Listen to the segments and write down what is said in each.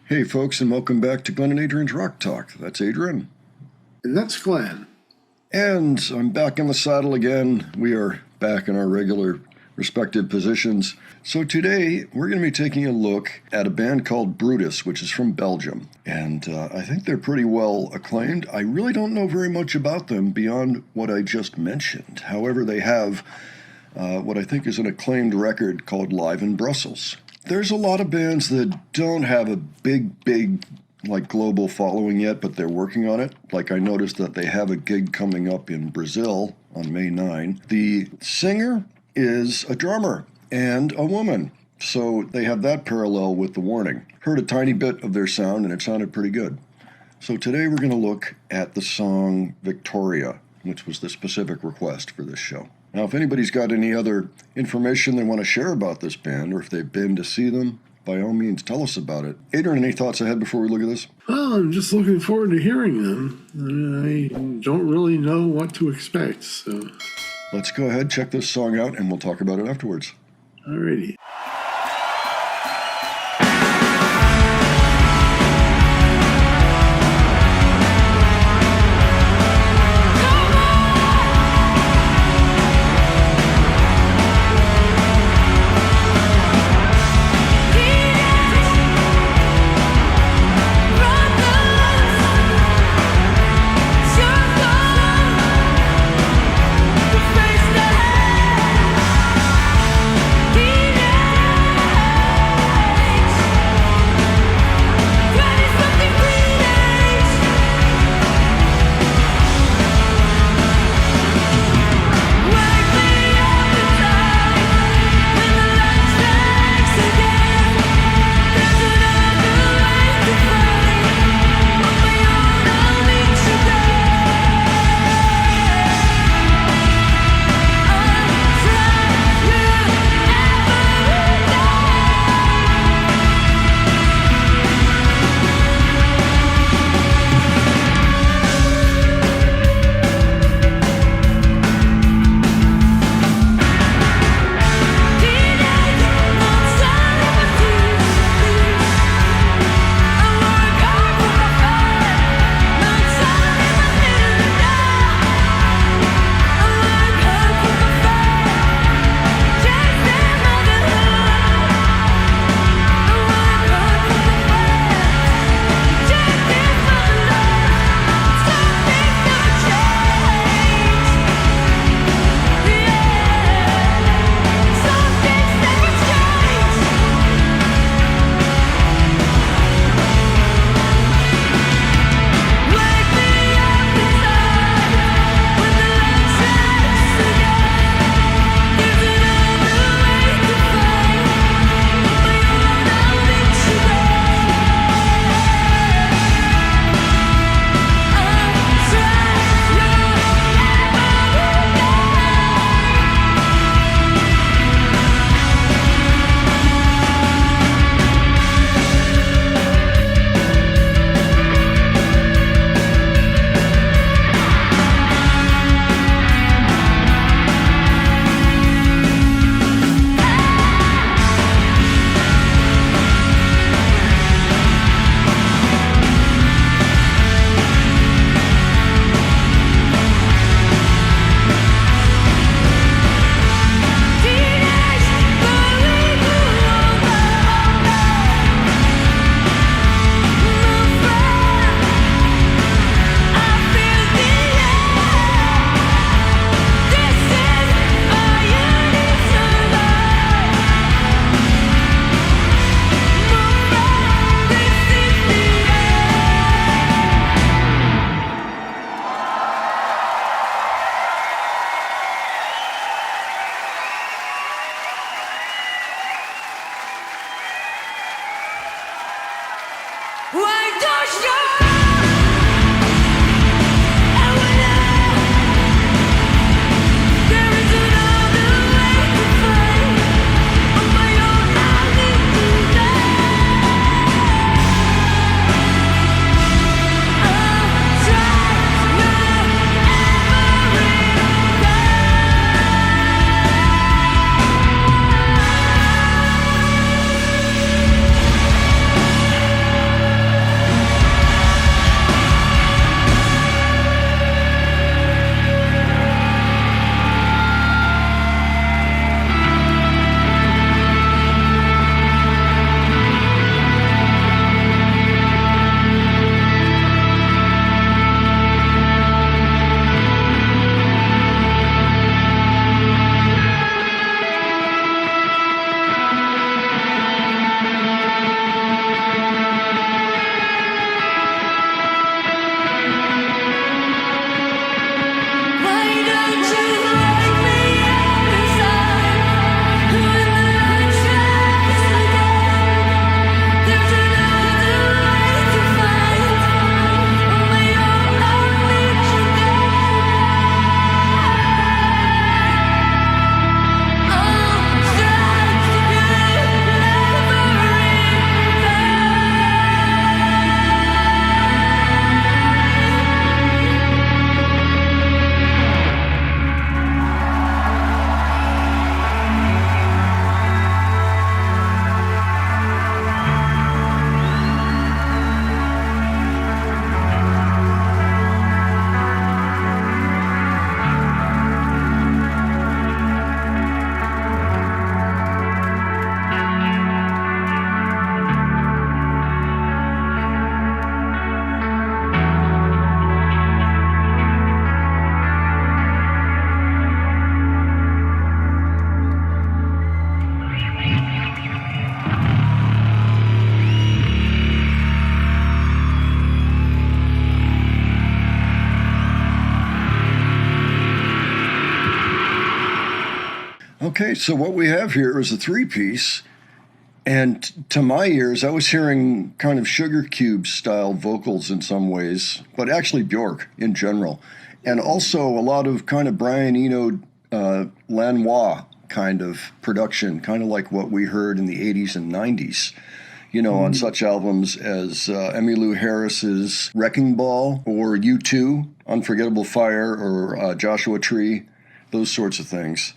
Hey folks, and welcome back to Glenn and Adrian's Rock Talk. That's Adrian. And that's Glenn. And I'm back in the saddle again. We are back in our regular respective positions. So today we're going to be taking a look at a band called Brutus, which is from Belgium. And I think they're pretty well acclaimed. I really don't know very much about them beyond what I just mentioned. However, they have what I think is an acclaimed record called Live in Brussels. There's a lot of bands that don't have a big like global following yet, but they're working on it. Like I noticed that they have a gig coming up in Brazil on May 9. The singer is a drummer and a woman, so they have that parallel with The Warning. Heard a tiny bit of their sound and it sounded pretty good. So today we're going to look at the song Victoria, which was the specific request for this show. Now, if anybody's got any other information they want to share about this band, or if they've been to see them, by all means, tell us about it. Adrian, any thoughts ahead before we look at this? Well, I'm just looking forward to hearing them. I don't really know what to expect, so... Let's go ahead, check this song out, and we'll talk about it afterwards. Alrighty. Okay, so what we have here is a three-piece, and to my ears, I was hearing kind of Sugar Cube style vocals in some ways, but actually Bjork in general, and also a lot of kind of Brian Eno, Lanois kind of production, kind of like what we heard in the 80s and 90s, on such albums as Emmylou Harris's Wrecking Ball, or U2, Unforgettable Fire, or Joshua Tree, those sorts of things,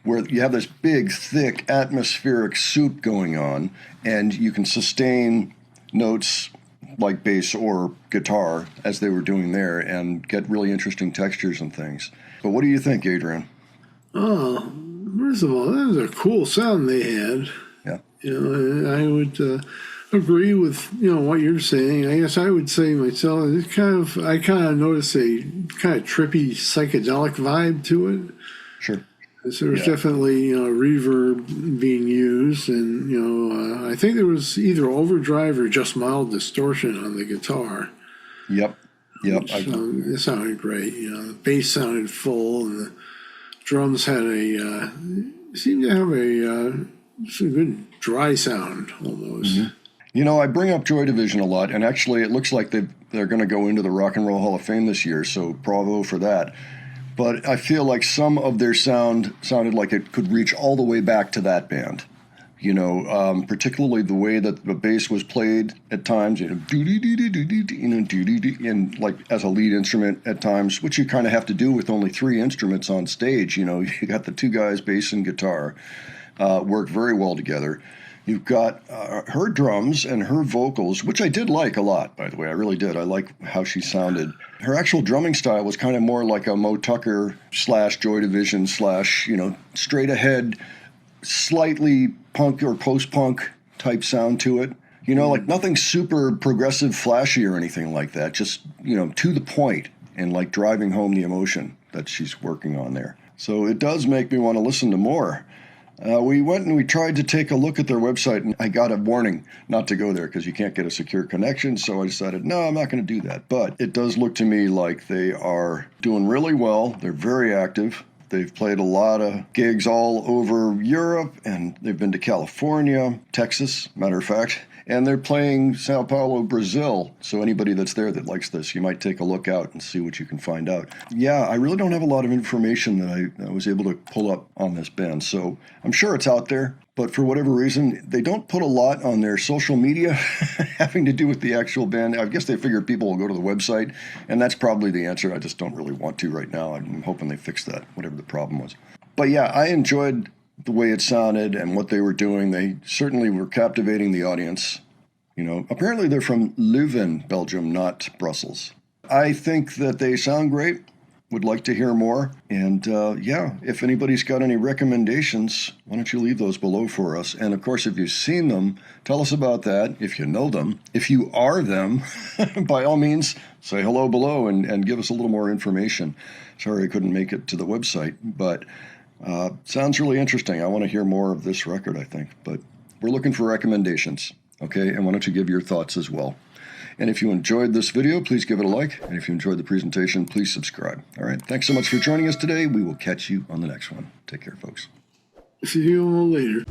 where you have this big, thick, atmospheric soup going on, and you can sustain notes like bass or guitar, as they were doing there, and get really interesting textures and things. But what do you think, Adrian? Oh, first of all, that was a cool sound they had. Yeah. I would agree with what you're saying. I guess I would say myself, I kind of noticed a kind of trippy psychedelic vibe to it. Sure. So there was definitely reverb being used, and I think there was either overdrive or just mild distortion on the guitar. Yep. It sounded great. The bass sounded full, and the drums had seemed to have some good dry sound almost. Mm-hmm. I bring up Joy Division a lot, and actually it looks like they're going to go into the Rock and Roll Hall of Fame this year, so bravo for that. But I feel like some of their sounded like it could reach all the way back to that band. Particularly the way that the bass was played at times, and like as a lead instrument at times, which you kind of have to do with only three instruments on stage. You got the two guys, bass and guitar, work very well together. You've got her drums and her vocals, which I did like a lot, by the way. I really did. I like how she sounded. Her actual drumming style was kind of more like a Mo Tucker / Joy Division / straight ahead, slightly punk or post-punk type sound to it. Like nothing super progressive, flashy or anything like that. Just, to the point and like driving home the emotion that she's working on there. So it does make me want to listen to more. We went and we tried to take a look at their website, and I got a warning not to go there because you can't get a secure connection. So I decided, no, I'm not going to do that. But it does look to me like they are doing really well. They're very active. They've played a lot of gigs all over Europe, and they've been to California, Texas, matter of fact, and they're playing Sao Paulo, Brazil. So anybody that's there that likes this, you might take a look out and see what you can find out. Yeah, I really don't have a lot of information that I was able to pull up on this band, so I'm sure it's out there. But for whatever reason, they don't put a lot on their social media having to do with the actual band. I guess they figured people will go to the website, and that's probably the answer. I just don't really want to right now. I'm hoping they fix that, whatever the problem was. But yeah, I enjoyed the way it sounded and what they were doing. They certainly were captivating the audience. Apparently they're from Leuven, Belgium, not Brussels. I think that they sound great. Would like to hear more. And if anybody's got any recommendations, why don't you leave those below for us? And of course, if you've seen them, tell us about that. If you know them, if you are them, by all means, say hello below and give us a little more information. Sorry I couldn't make it to the website, but sounds really interesting. I want to hear more of this record, I think. But we're looking for recommendations, okay? And why don't you give your thoughts as well? And if you enjoyed this video, please give it a like. And if you enjoyed the presentation, please subscribe. All right. Thanks so much for joining us today. We will catch you on the next one. Take care, folks. See you all later.